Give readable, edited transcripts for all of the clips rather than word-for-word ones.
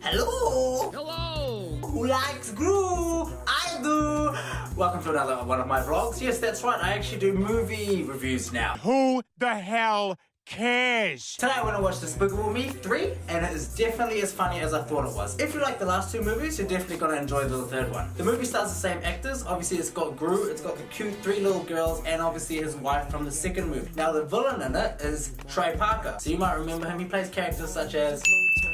Hello! Hello! Who likes Gru? I do! Welcome to another one of my vlogs. Yes, that's right, I actually do movie reviews now. Who the hell cares? Today I want to watch Despicable Me 3, and it is definitely as funny as I thought it was. If you like the last two movies, you're definitely going to enjoy the third one. The movie stars the same actors. Obviously it's got Gru, it's got the cute three little girls, and obviously his wife from the second movie. Now the villain in it is Trey Parker. So you might remember him, he plays characters such as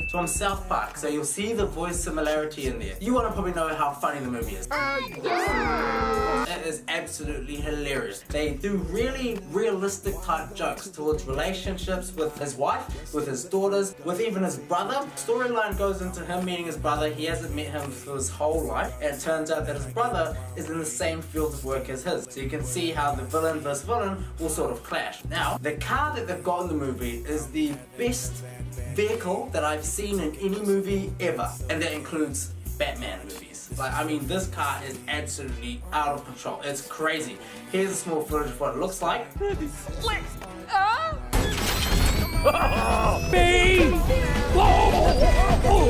from South Park, so you'll see the voice similarity in there. You want to probably know how funny the movie is. It is absolutely hilarious. They do really realistic type jokes towards relationships with his wife, with his daughters, with even his brother. Storyline goes into him meeting his brother. He hasn't met him for his whole life, and it turns out that his brother is in the same field of work as his. So you can see how the villain versus villain will sort of clash. Now, the car that they've got in the movie is the best vehicle that I've seen in any movie ever, and that includes Batman movies. Like, I mean, this car is absolutely out of control. It's crazy. Here's a small footage of what it looks like. Me? Oh,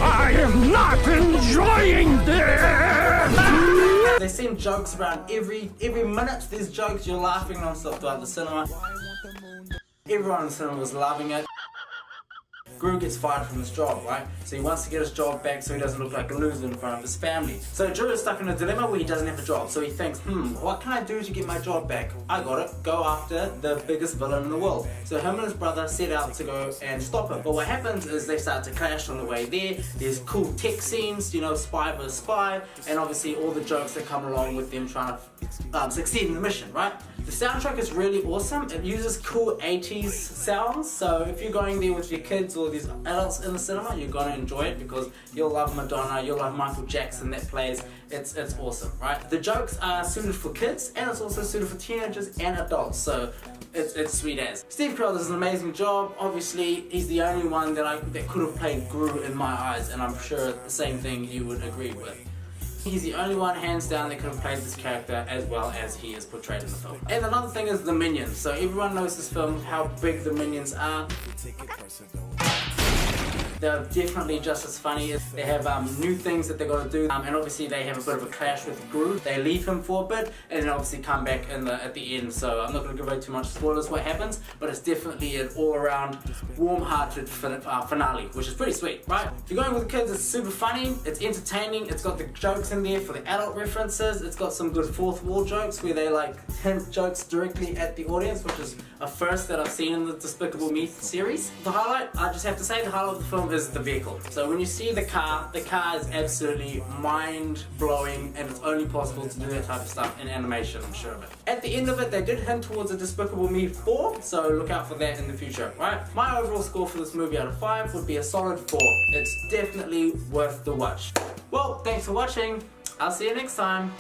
I am not enjoying this! They send jokes around every minute. There's jokes. You're laughing non-stop throughout the cinema. Everyone in the cinema was loving it. Gru gets fired from his job, right? So he wants to get his job back so he doesn't look like a loser in front of his family. So Drew is stuck in a dilemma where he doesn't have a job. So he thinks, what can I do to get my job back? I got it. Go after the biggest villain in the world. So him and his brother set out to go and stop him. But what happens is they start to clash on the way there. There's cool tech scenes, you know, spy versus spy, and obviously all the jokes that come along with them trying to succeed in the mission, right? The soundtrack is really awesome. It uses cool 80s sounds, so if you're going there with your kids or these adults in the cinema, you're going to enjoy it because you'll love Madonna, you'll love Michael Jackson that plays. It's awesome, right? The jokes are suited for kids, and it's also suited for teenagers and adults, so it's sweet as. Steve Carell does an amazing job. Obviously, he's the only one that could have played Gru in my eyes, and I'm sure the same thing you would agree with. He's the only one, hands down, that could have played this character as well as he is portrayed in the film. And another thing is the Minions. So everyone knows this film, how big the Minions are. They're definitely just as funny. They have new things that they've got to do, and obviously they have a bit of a clash with Gru. They leave him for a bit, and then obviously come back at the end. So I'm not going to give away too much spoilers what happens, but it's definitely an all-around, warm-hearted finale, which is pretty sweet, right? If you're going with the kids, it's super funny, it's entertaining, it's got the jokes in there for the adult references, it's got some good fourth wall jokes where they like hint jokes directly at the audience, which is a first that I've seen in the Despicable Me series. The highlight, I just have to say, the highlight of the film is the vehicle. So when you see the car is absolutely mind-blowing, and it's only possible to do that type of stuff in animation, I'm sure of it. At the end of it, they did hint towards a Despicable Me 4, so look out for that in the future, right? My overall score for this movie out of 5 would be a solid 4. It's definitely worth the watch. Well, thanks for watching. I'll see you next time.